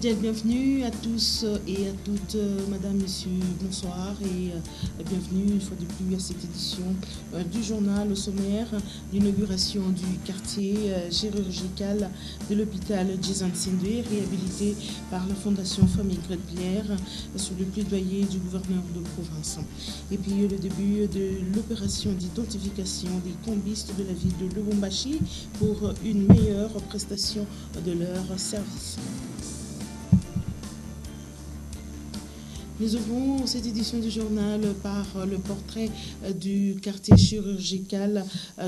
Fidèles, bienvenue à tous et à toutes, madame, monsieur, bonsoir et bienvenue une fois de plus à cette édition du journal au sommaire, l'inauguration du quartier chirurgical de l'hôpital Jason Sindwe, réhabilité par la Fondation Famille Grette-Pierre sur le plaidoyer du gouverneur de province. Et puis le début de l'opération d'identification des combistes de la ville de Lubumbashi pour une meilleure prestation de leurs services. Nous ouvrons cette édition du journal par le portrait du quartier chirurgical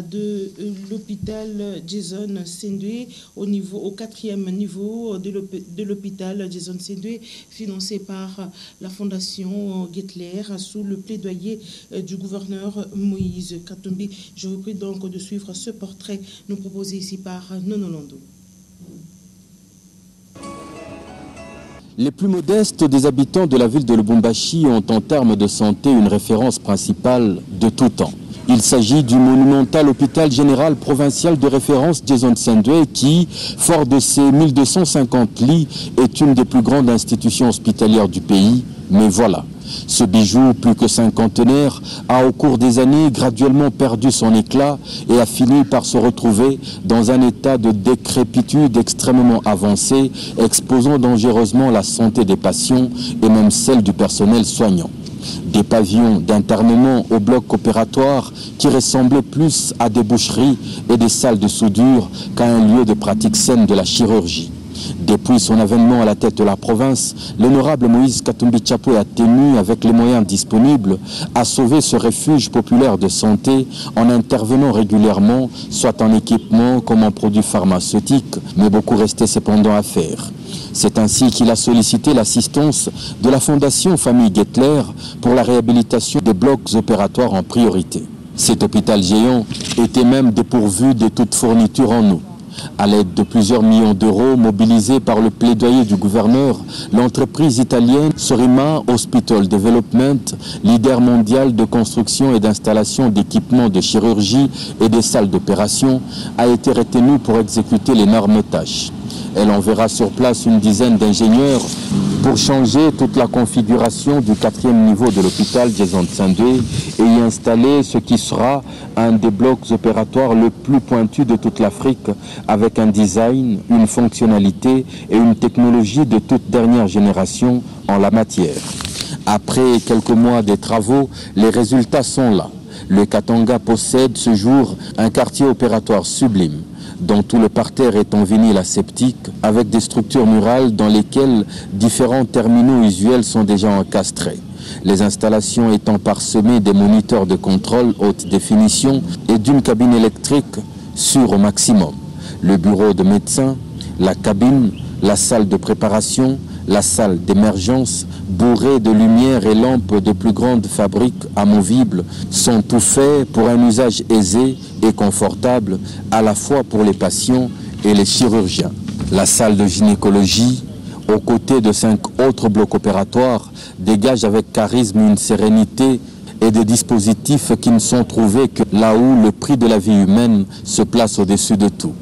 de l'hôpital Jason Sindwe au 4e niveau de l'hôpital Jason Sindwe, financé par la Fondation Gettler sous le plaidoyer du gouverneur Moïse Katumbi. Je vous prie donc de suivre ce portrait nous proposé ici par Nono Lando. Les plus modestes des habitants de la ville de Lubumbashi ont en termes de santé une référence principale de tout temps. Il s'agit du monumental hôpital général provincial de référence Jason Sindwe qui, fort de ses 1250 lits, est une des plus grandes institutions hospitalières du pays. Mais voilà, ce bijou plus que cinquantenaire a au cours des années graduellement perdu son éclat et a fini par se retrouver dans un état de décrépitude extrêmement avancé, exposant dangereusement la santé des patients et même celle du personnel soignant. Des pavillons d'internement au bloc opératoire qui ressemblaient plus à des boucheries et des salles de soudure qu'à un lieu de pratique saine de la chirurgie. Depuis son avènement à la tête de la province, l'honorable Moïse Katumbi Chapwe a tenu, avec les moyens disponibles, à sauver ce refuge populaire de santé en intervenant régulièrement, soit en équipement comme en produits pharmaceutiques, mais beaucoup restait cependant à faire. C'est ainsi qu'il a sollicité l'assistance de la Fondation Famille Gettler pour la réhabilitation des blocs opératoires en priorité. Cet hôpital géant était même dépourvu de toute fourniture en eau. À l'aide de plusieurs millions d'euros mobilisés par le plaidoyer du gouverneur, l'entreprise italienne Sorima Hospital Development, leader mondial de construction et d'installation d'équipements de chirurgie et des salles d'opération, a été retenue pour exécuter l'énorme tâche. Elle enverra sur place une dizaine d'ingénieurs pour changer toute la configuration du 4e niveau de l'hôpital Jason Sindwe et y installer ce qui sera un des blocs opératoires le plus pointu de toute l'Afrique, avec un design, une fonctionnalité et une technologie de toute dernière génération en la matière. Après quelques mois de travaux, les résultats sont là. Le Katanga possède ce jour un quartier opératoire sublime, dont tout le parterre est en vinyle aseptique, avec des structures murales dans lesquelles différents terminaux usuels sont déjà encastrés. Les installations étant parsemées des moniteurs de contrôle haute définition et d'une cabine électrique sûre au maximum. Le bureau de médecin, la cabine, la salle de préparation, la salle d'émergence, bourrée de lumière et lampes de plus grande fabrique amovibles, sont tout faits pour un usage aisé et confortable, à la fois pour les patients et les chirurgiens. La salle de gynécologie, aux côtés de 5 autres blocs opératoires, dégage avec charisme une sérénité et des dispositifs qui ne sont trouvés que là où le prix de la vie humaine se place au-dessus de tout.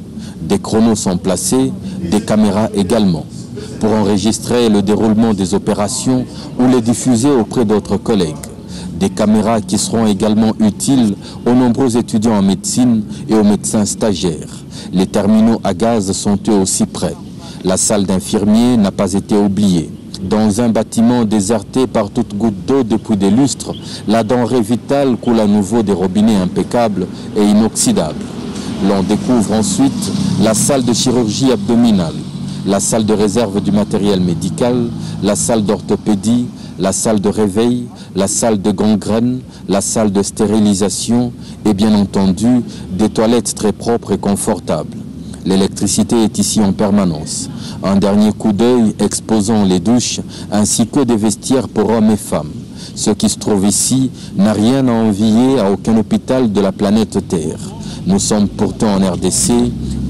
Des chronos sont placés, des caméras également, pour enregistrer le déroulement des opérations ou les diffuser auprès d'autres collègues. Des caméras qui seront également utiles aux nombreux étudiants en médecine et aux médecins stagiaires. Les terminaux à gaz sont eux aussi prêts. La salle d'infirmiers n'a pas été oubliée. Dans un bâtiment déserté par toute goutte d'eau depuis des lustres, la denrée vitale coule à nouveau des robinets impeccables et inoxydables. L'on découvre ensuite la salle de chirurgie abdominale, la salle de réserve du matériel médical, la salle d'orthopédie, la salle de réveil, la salle de gangrène, la salle de stérilisation et bien entendu des toilettes très propres et confortables. L'électricité est ici en permanence. Un dernier coup d'œil exposant les douches ainsi que des vestiaires pour hommes et femmes. Ce qui se trouve ici n'a rien à envier à aucun hôpital de la planète Terre. Nous sommes pourtant en RDC,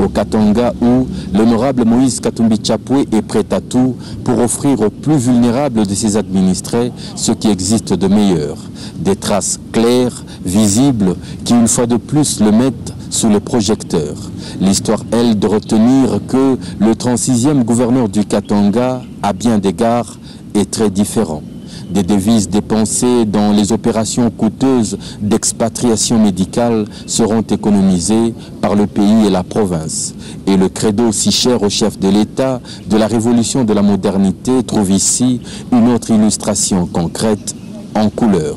au Katanga, où l'honorable Moïse Katumbi Chapwe est prêt à tout pour offrir aux plus vulnérables de ses administrés ce qui existe de meilleur. Des traces claires, visibles, qui une fois de plus le mettent sous les projecteurs. L'histoire, elle, de retenir que le 36e gouverneur du Katanga, à bien d'égards, est très différent. Des devises dépensées dans les opérations coûteuses d'expatriation médicale seront économisées par le pays et la province. Et le credo si cher au chef de l'État de la révolution de la modernité trouve ici une autre illustration concrète en couleur.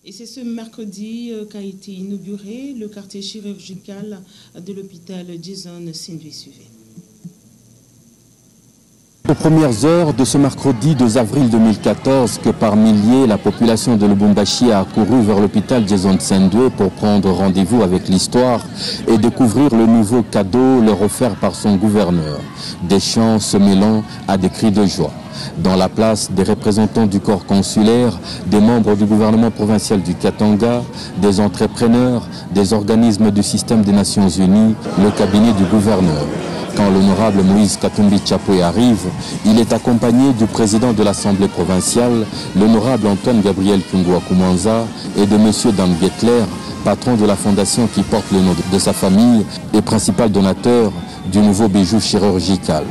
Et c'est ce mercredi qu'a été inauguré le quartier chirurgical de l'hôpital Jason Sindwe-Suvé. Aux premières heures de ce mercredi 2 avril 2014, que par milliers, la population de Lubumbashi a accouru vers l'hôpital Jason Sindwe pour prendre rendez-vous avec l'histoire et découvrir le nouveau cadeau leur offert par son gouverneur. Des chants se mêlant à des cris de joie. Dans la place, des représentants du corps consulaire, des membres du gouvernement provincial du Katanga, des entrepreneurs, des organismes du système des Nations Unies, le cabinet du gouverneur. Quand l'honorable Moïse Katumbi Tchapoué arrive, il est accompagné du président de l'Assemblée provinciale, l'honorable Antoine Gabriel Kungwa Koumanza, et de M. Dan Gettler, patron de la fondation qui porte le nom de sa famille et principal donateur du nouveau bijou chirurgical.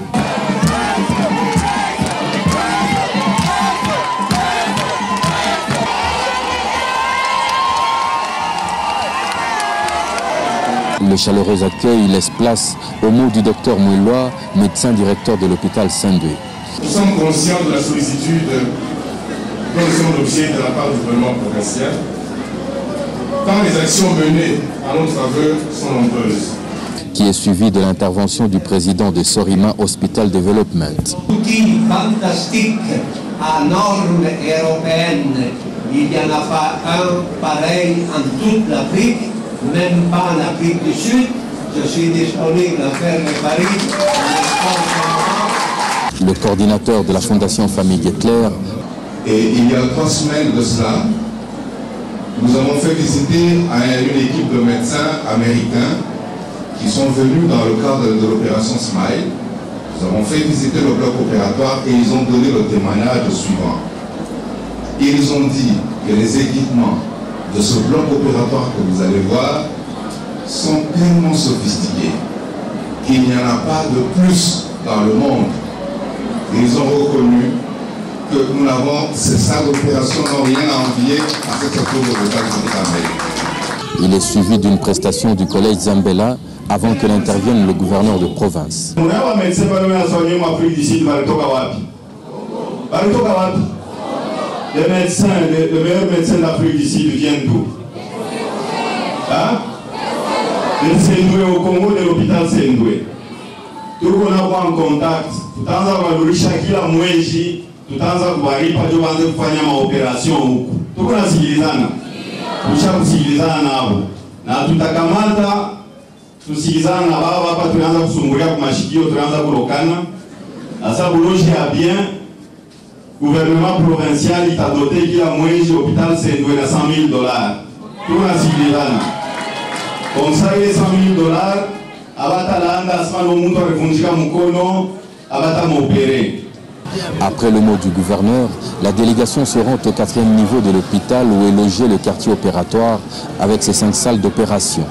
Le chaleureux accueil laisse place aux mots du docteur Moulois, médecin directeur de l'hôpital Sindwe. Nous sommes conscients de la sollicitude dont nous sommes l'objet de la part du gouvernement provincial, tant les actions menées à notre faveur sont nombreuses. Qui est suivi de l'intervention du président de Sorima Hospital Development. Outil fantastique à normes européennes. Il n'y en a pas un pareil en toute l'Afrique. Même pas en Afrique du Sud, je suis disponible à faire réparer. Le coordinateur de la Fondation Famille Gettler. Et il y a 3 semaines de cela, nous avons fait visiter à une équipe de médecins américains qui sont venus dans le cadre de l'opération Smile. Nous avons fait visiter le bloc opératoire et ils ont donné le témoignage suivant. Ils ont dit que les équipements de ce bloc opératoire que vous allez voir sont tellement sophistiqués qu'il n'y en a pas de plus dans le monde. Et ils ont reconnu que nous n'avons, ces salles d'opération n'ont rien à envier à cette tour de l'hôpital de. Il est suivi d'une prestation du collège Zambela avant que n'intervienne le gouverneur de province. Les médecins, les meilleurs médecins d'Afrique d'ici viennent d'où? Hein? De Sendwe au Congo, de l'hôpital Sendwe. Tout le monde a en contact. Tout le temps, on a eu Shakila Moueji. Tout le temps, on a eu une opération. Tout le monde a civilisé. Tout le monde a civilisé. Na tutakamata tusikizana na baba hapa tunaanza kusumbulia kwa mashikio tunaanza kurokana. Asa buloji ya bien. Gouvernement provincial il t'a doté qu'il a moins l'hôpital Sendwe à $100 000. Tout a civilisé. Comme ça, les $100 000, abatalanda asmano muntu arevunjika mukono abata m'opérer. Après le mot du gouverneur, la délégation se rend au 4e niveau de l'hôpital où est logé le quartier opératoire avec ses 5 salles d'opération.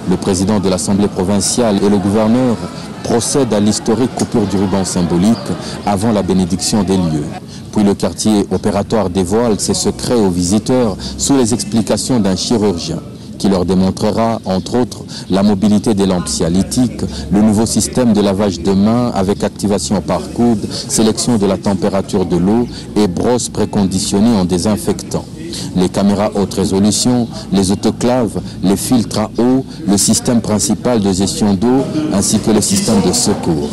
Le président de l'Assemblée provinciale et le gouverneur procèdent à l'historique coupure du ruban symbolique avant la bénédiction des lieux. Puis le quartier opératoire dévoile ses secrets aux visiteurs sous les explications d'un chirurgien qui leur démontrera, entre autres, la mobilité des lampes cialytiques, le nouveau système de lavage de mains avec activation par coude, sélection de la température de l'eau et brosse préconditionnée en désinfectant. Les caméras haute résolution, les autoclaves, les filtres à eau, le système principal de gestion d'eau ainsi que le système de secours.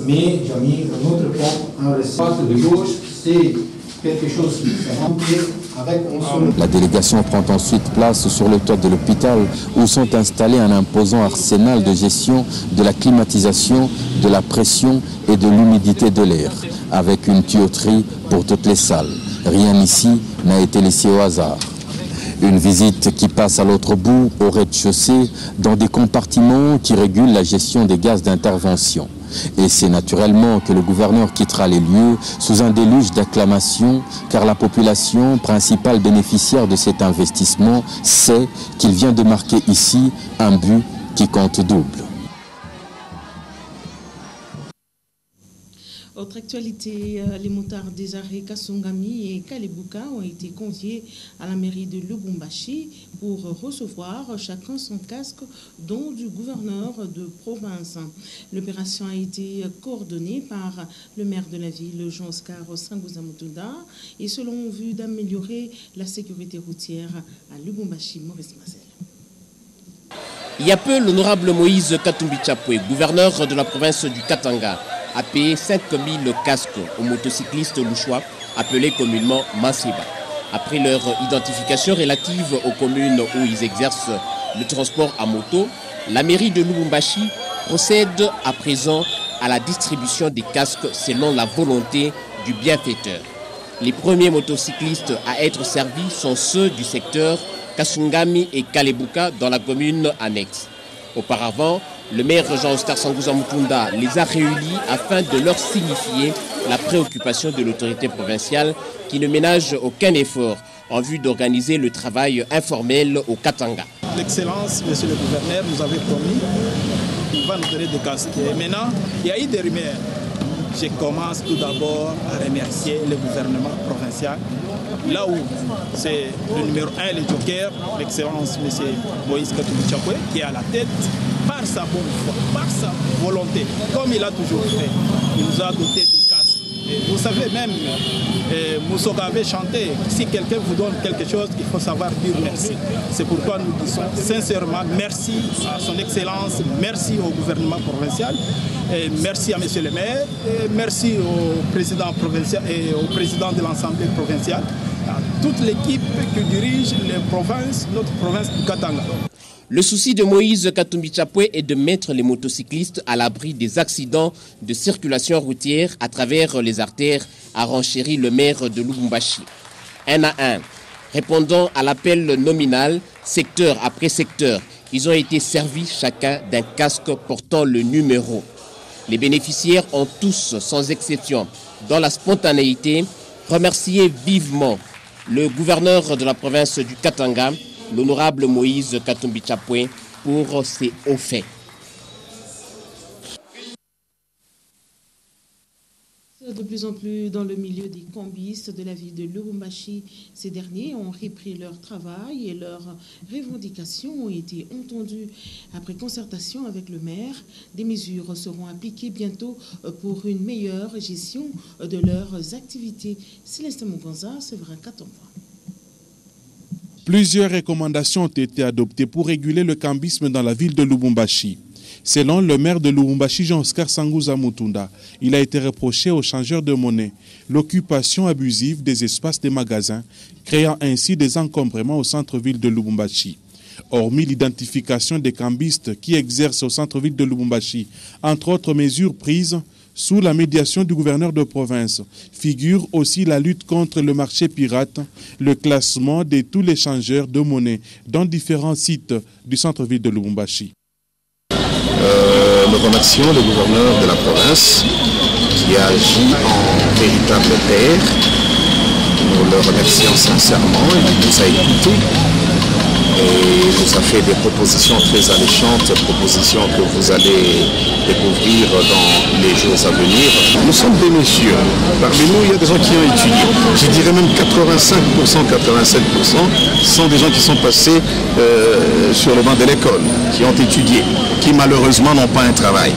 Mais j'ai mis un autre point en l'espace de gauche, c'est quelque chose qui est rempli avec un. La délégation prend ensuite place sur le toit de l'hôpital où sont installés un imposant arsenal de gestion de la climatisation, de la pression et de l'humidité de l'air, avec une tuyauterie pour toutes les salles. Rien ici n'a été laissé au hasard. Une visite qui passe à l'autre bout, au rez-de-chaussée, dans des compartiments qui régulent la gestion des gaz d'intervention. Et c'est naturellement que le gouverneur quittera les lieux sous un déluge d'acclamations, car la population, principale bénéficiaire de cet investissement, sait qu'il vient de marquer ici un but qui compte double. Autre actualité, les motards des arrêts Kasungami et Kalebuka ont été conviés à la mairie de Lubumbashi pour recevoir chacun son casque, dont du gouverneur de province. L'opération a été coordonnée par le maire de la ville, Jean-Oscar Sanguza Mutunda, et selon en vue d'améliorer la sécurité routière à Lubumbashi. Maurice Mazel. Il y a peu, l'honorable Moïse Katumbi Chapwe, gouverneur de la province du Katanga, a payé 5 000 casques aux motocyclistes louchois, appelés communément Masiba. Après leur identification relative aux communes où ils exercent le transport à moto, la mairie de Lubumbashi procède à présent à la distribution des casques selon la volonté du bienfaiteur. Les premiers motocyclistes à être servis sont ceux du secteur Kasungami et Kalebuka dans la commune annexe. Auparavant, le maire Jean-Oscar Sanguza Mutunda les a réunis afin de leur signifier la préoccupation de l'autorité provinciale qui ne ménage aucun effort en vue d'organiser le travail informel au Katanga. L'Excellence, monsieur le gouverneur, nous avait promis qu'il va nous donner des casques. Et maintenant, il y a eu des rumeurs. Je commence tout d'abord à remercier le gouvernement provincial. Là où c'est le numéro 1, le joker, l'excellence M. Moïse Katumbi Chapwe, qui est à la tête, par sa bonne foi, par sa volonté, comme il a toujours fait, il nous a doté de casques. Et vous savez même, Moussoga avait chanté, si quelqu'un vous donne quelque chose, il faut savoir dire merci. C'est pourquoi nous disons sincèrement merci à son excellence, merci au gouvernement provincial, et merci à monsieur le maire, et merci au président provincial et au président de l'Assemblée provinciale, à toute l'équipe qui dirige les provinces, notre province du Katanga. Le souci de Moïse Katumbi Chapwe est de mettre les motocyclistes à l'abri des accidents de circulation routière à travers les artères, a renchéri le maire de Lubumbashi. Un à un, répondant à l'appel nominal, secteur après secteur, ils ont été servis chacun d'un casque portant le numéro. Les bénéficiaires ont tous, sans exception, dans la spontanéité, remercié vivement le gouverneur de la province du Katanga, l'honorable Moïse Katumbi Chapwe, pour ses hauts faits. De plus en plus dans le milieu des combistes de la ville de Lubumbashi, ces derniers ont repris leur travail et leurs revendications ont été entendues. Après concertation avec le maire, des mesures seront appliquées bientôt pour une meilleure gestion de leurs activités. Céleste Mugonza, Séverin Katomba. Plusieurs recommandations ont été adoptées pour réguler le cambisme dans la ville de Lubumbashi. Selon le maire de Lubumbashi, Jean-Oscar Sanguza Mutunda, il a été reproché aux changeurs de monnaie l'occupation abusive des espaces des magasins, créant ainsi des encombrements au centre-ville de Lubumbashi. Hormis l'identification des cambistes qui exercent au centre-ville de Lubumbashi, entre autres mesures prises sous la médiation du gouverneur de province, figure aussi la lutte contre le marché pirate, le classement de tous les changeurs de monnaie dans différents sites du centre-ville de Lubumbashi. Nous remercions le gouverneur de la province qui a agi en véritable père. Nous le remercions sincèrement, il nous a écoutés et nous a fait des propositions très alléchantes, propositions que vous allez découvrir dans les jours à venir. Nous sommes des messieurs. Parmi nous, il y a des gens qui ont étudié. Je dirais même 85%, 87% sont des gens qui sont passés sur le banc de l'école, qui ont étudié, qui malheureusement n'ont pas un travail.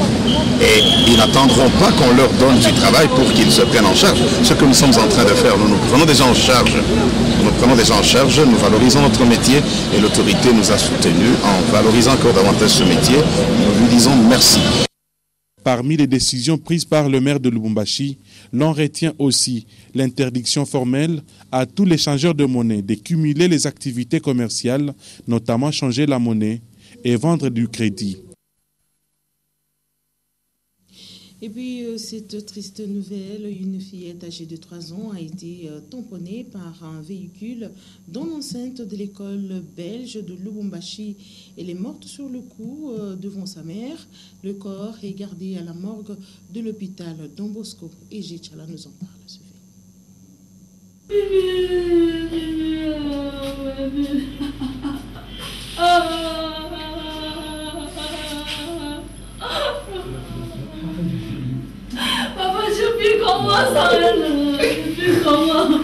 Et ils n'attendront pas qu'on leur donne du travail pour qu'ils se prennent en charge. Ce que nous sommes en train de faire, nous prenons des gens en charge. Nous prenons des gens en charge, nous valorisons notre métier et l'autorité nous a soutenus en valorisant encore davantage ce métier. Nous lui disons merci. Parmi les décisions prises par le maire de Lubumbashi, l'on retient aussi l'interdiction formelle à tous les changeurs de monnaie de cumuler les activités commerciales, notamment changer la monnaie et vendre du crédit. Et puis, cette triste nouvelle, une fillette âgée de 3 ans a été tamponnée par un véhicule dans l'enceinte de l'école belge de Lubumbashi. Elle est morte sur le coup devant sa mère. Le corps est gardé à la morgue de l'hôpital Don Bosco. Et Géchala nous en parle. Papa, je vis comment ça? Je vis comment?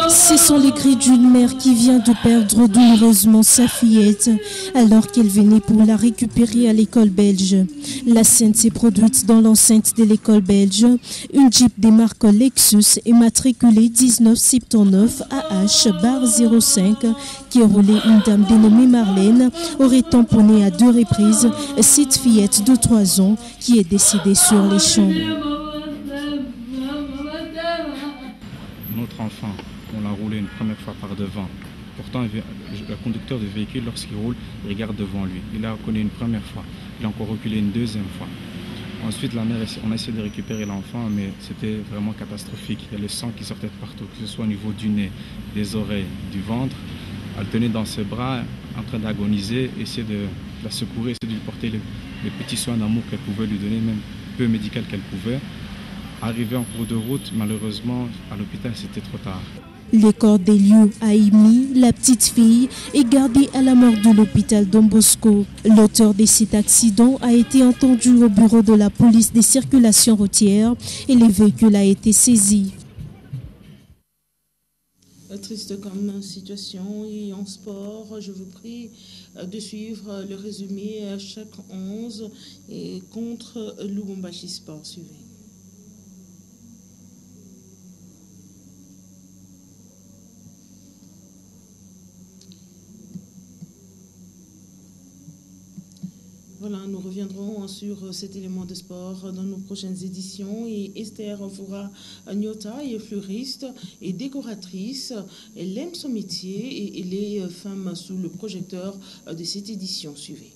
Ce sont les cris d'une mère qui vient de perdre douloureusement sa fillette alors qu'elle venait pour la récupérer à l'école belge. La scène s'est produite dans l'enceinte de l'école belge. Une Jeep des marques Lexus immatriculée 1979 AH-05 qui roulait une dame dénommée Marlène aurait tamponné à 2 reprises cette fillette de 3 ans qui est décédée sur les champs. Notre enfant, on l'a roulé une première fois par devant. Pourtant, le conducteur du véhicule, lorsqu'il roule, il regarde devant lui. Il a reconnu une première fois. Il a encore reculé une deuxième fois. Ensuite, la mère, on a essayé de récupérer l'enfant, mais c'était vraiment catastrophique. Il y a le sang qui sortait de partout, que ce soit au niveau du nez, des oreilles, du ventre. Elle tenait dans ses bras, en train d'agoniser, essayer de la secourir, essayer de lui porter les petits soins d'amour qu'elle pouvait lui donner, même peu médical qu'elle pouvait. Arrivé en cours de route, malheureusement, à l'hôpital, c'était trop tard. Le corps d'Eliou Aimi, la petite fille, est gardé à la morgue de l'hôpital Don Bosco. L'auteur de cet accident a été entendu au bureau de la police des circulations routières et le véhicule a été saisi. Triste comme situation et en sport, je vous prie de suivre le résumé à chaque 11 et contre Lubumbashi Sport. Suivez. Voilà, nous reviendrons sur cet élément de sport dans nos prochaines éditions. Et Esther Foura Nyota est fleuriste et décoratrice. Elle aime son métier et elle est femme sous le projecteur de cette édition. Suivez.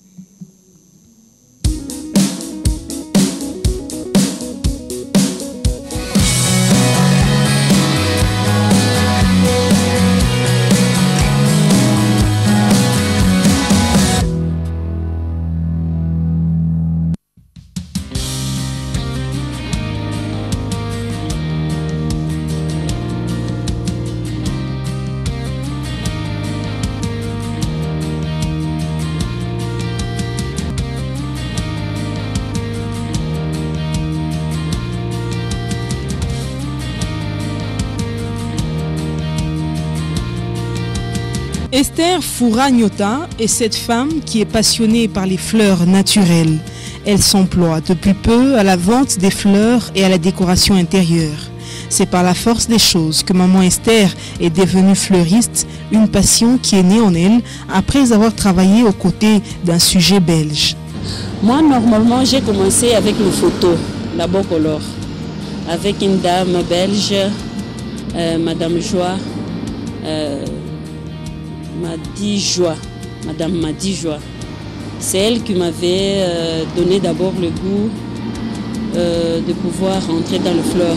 Esther Foura Nyota est cette femme qui est passionnée par les fleurs naturelles. Elle s'emploie depuis peu à la vente des fleurs et à la décoration intérieure. C'est par la force des choses que maman Esther est devenue fleuriste, une passion qui est née en elle après avoir travaillé aux côtés d'un sujet belge. Moi, normalement, j'ai commencé avec les photos, d'abord color, avec une dame belge, Madame Joie. Madame Madi Joie. C'est elle qui m'avait donné d'abord le goût de pouvoir rentrer dans le fleur.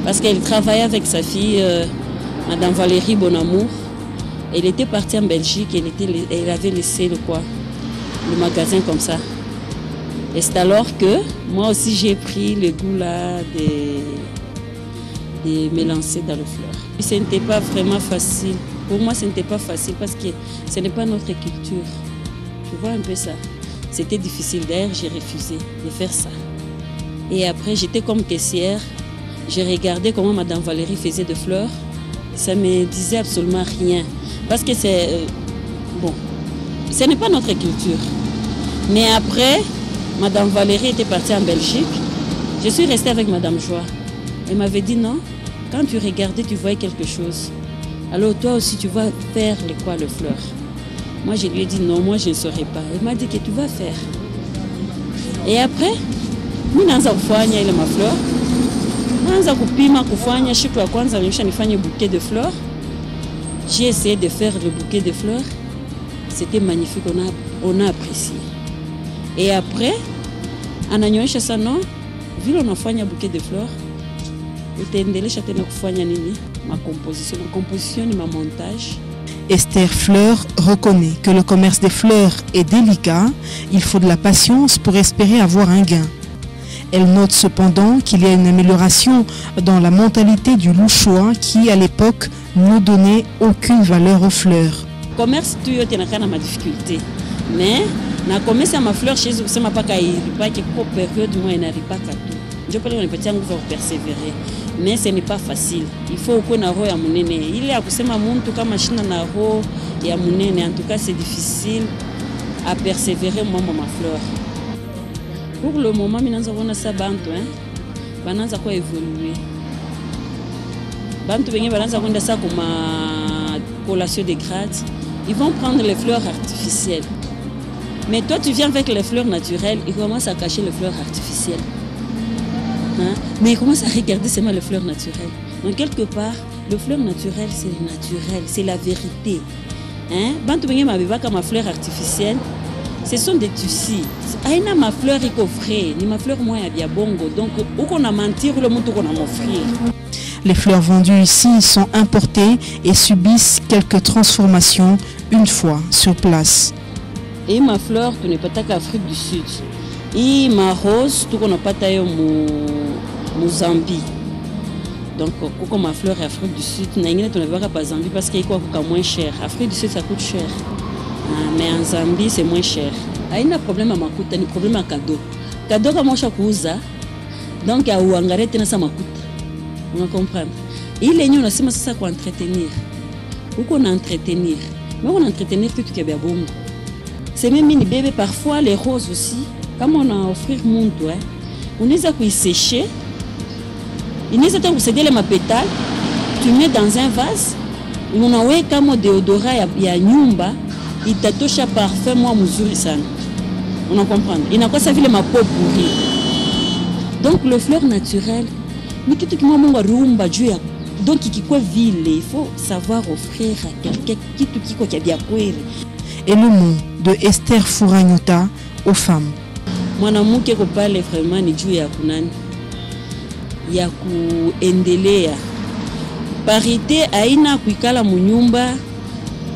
Parce qu'elle travaillait avec sa fille, Madame Valérie Bonamour. Elle était partie en Belgique, elle avait laissé le magasin comme ça. Et c'est alors que moi aussi j'ai pris le goût là de me lancer dans le fleur. Ce n'était pas vraiment facile. Pour moi, ce n'était pas facile parce que ce n'est pas notre culture. Tu vois un peu ça. C'était difficile. D'ailleurs, j'ai refusé de faire ça. Et après, j'étais comme caissière. J'ai regardé comment Madame Valérie faisait des fleurs. Ça ne me disait absolument rien. Parce que c'est... bon, ce n'est pas notre culture. Mais après, Madame Valérie était partie en Belgique. Je suis restée avec Madame Joie. Elle m'avait dit non, quand tu regardais, tu voyais quelque chose. Alors toi aussi, tu vas faire le fleur. Moi, je lui ai dit non, moi, je ne saurais pas. Elle m'a dit que tu vas faire. Et après, mimi naanza kufanya ile mafleur. Naanza kupima kufanya siku ya kwanza nilisha nifanye bouquet de fleurs. J'ai essayé de faire le bouquet de fleurs. C'était magnifique, on a apprécié. Et après, ananionyesha ça non, vile unafanya bouquet de fleurs utaendelesha tena kufanya nini? Ma composition ni ma montage. Esther Fleur reconnaît que le commerce des fleurs est délicat, il faut de la patience pour espérer avoir un gain. Elle note cependant qu'il y a une amélioration dans la mentalité du Louchois qui, à l'époque, ne donnait aucune valeur aux fleurs. Le commerce, tu as ma difficulté. Mais, na commerce à ma fleur, chez eux, c'est ma pas qu'il période du moins, il n'arrive pas qu'à tout. Je peux dire que persévérer. Mais ce n'est pas facile. Il faut qu'on ait un monene. Il y a que machine na ro ya monene. En tout cas, c'est difficile à persévérer moi ma fleur. Pour le moment, nous avons ça bantu bananza kwa évoluer. Bantu benye bananza kwenda ça comme collation de grades. Ils vont prendre les fleurs artificielles. Mais toi tu viens avec les fleurs naturelles, ils commencent à cacher les fleurs artificielles. Mais ils commencent à regarder seulement les fleurs naturelles. Donc quelque part, le fleur naturel, c'est le naturel, c'est la vérité. Bantu benye mabibaka ma fleur artificielle, ce sont des tissus. Aïna ma fleur est coffrée, ni ma fleur moi ya bongo. Donc où qu'on a mentir, le monde qu'on a m'offrir. Les fleurs vendues ici sont importées et subissent quelques transformations une fois sur place. Et ma fleur, tu n'es pas qu'Afrique du Sud. Et ma rose, tu n'es pas au Zambie. Donc, pourquoi ma fleur est Afrique du Sud, tu n'es pas Zambie parce qu'il est moins cher. Afrique du Sud, ça coûte cher. Mais en Zambie, c'est moins cher. Il y a un problème à Makuta, il y a un problème à cadeau. Cadeau, comme moi, je suis donc, il y a un engrais qui est à Makuta. On comprend. Il est nous aussi ça pour entretenir. Ou qu'on entretenir. Mais on entretenir tout qui est bien bon. C'est même une bébé parfois les roses aussi. Comme on a offert mon toit, on les a pu sécher. Il nous a dit céder les pétales. Tu mets dans un vase. On a ouais comme déodorat il y a nyumba. Il t'a touché parfait moi mesure ça. On en comprend. Il n'a pas servi ma peau pourrie. Donc le fleur naturel. Mais tout qui m'a rumba Dieu donc qui quoi ville il faut savoir offrir à quelqu'un qui a bien courir. Et le mot de Esther Furanyuta aux femmes. Mwana muke ko parle vraiment ni juu ya kunani ya kuendelea. Parité aina kuikala munyumba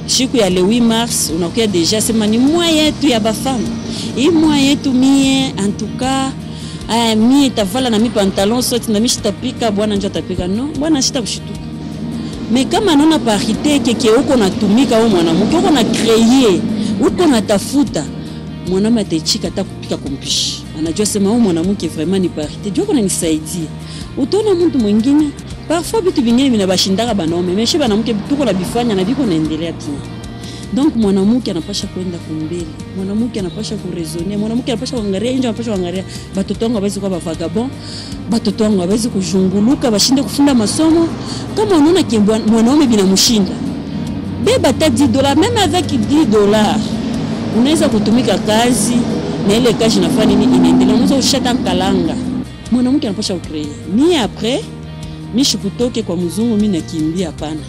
siku ya le 8 mars unakuwa déjà sema ni moyen tu ya ba femme. Et moyen tu mie en tout cas mie tavala na mi pantalon sote na mi shitapika bwana njo tapika no bwana shitakushituka. Mais kama naona parité keke uko natumika wewe mwanamke uko na créer uko na tafuta mwanamke atachika hata kupika kumpishi anajua sema wewe mwanamke vraiment ni parité ndio kuna nisaidia utaona mtu mwingine parfois vitu vingine vinabashindaka banaume mais shiba mwanamke tuko na bifanya na viko naendelea tu. Donc mwanamke anapasha kwenda kumbele, mwanamke anapasha kurezoner, mwanamke anapasha kuangalia nje, anapasha kuangalia batoto wangu hawezi kuwa vagabond, batoto wangu hawezi kujunguluka bashinde kufunda masomo. Kama unaona kimbwa mwanaume binamshinda beba hata $10 même avec $10 unaweza kutumika kazi na ile kazi inafanya nini inaendelea, unaweza ushata kalanga. Mwanamke anapasha kucreate ni après mishi kutoke kwa mzungu mimi nakimbia hapana.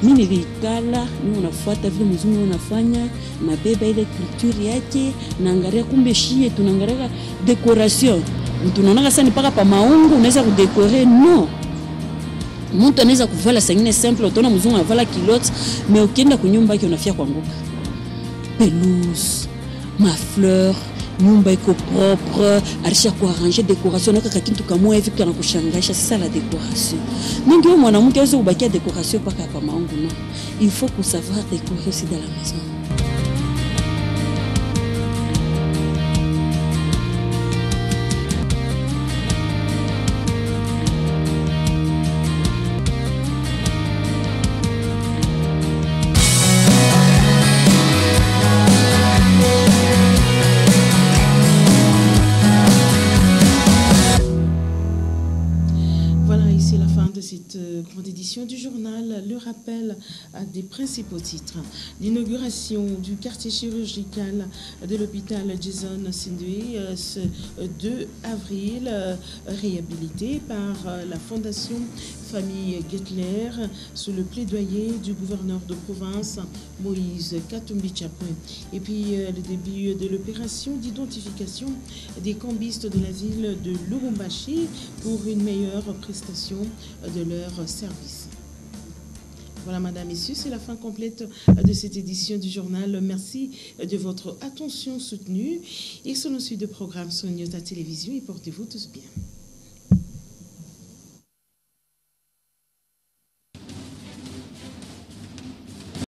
Mimi nilikala mimi unafuata vile mzungu unafanya na beba ile culture yake na angalia kumbe shie tunaangalia decoration. Mtu unaona sasa ni paka pa maungu unaweza kudecorer no. Mtu anaweza kuvala sangine simple utaona mzungu anavala kilote mais ukienda kunyumba yake unafia kuanguka. Pelouse, ma fleur, nyumba iko propre, alisha kuarranger decoration na kaka kitu kama hivi kitu anakushangaisha sasa la decoration. Mingi mwanamke aweze kubakia decoration paka hapa maungu no. Il faut qu'on savoir décorer aussi dans la maison. Voilà, ici la fin de cette grande édition du journal. Le rappel des principaux titres. L'inauguration du quartier chirurgical de l'hôpital Jason Sindwe ce 2 avril, réhabilité par la Fondation Famille Gettler sous le plaidoyer du gouverneur de province Moïse Katumbi Chapwe. Et puis le début de l'opération d'identification des cambistes de la ville de Lubumbashi pour une meilleure prestation de leurs services. Voilà, madame, messieurs, c'est la fin complète de cette édition du journal. Merci de votre attention soutenue. Et sur nos suites de programmes sur Nyota Télévision et portez-vous tous bien.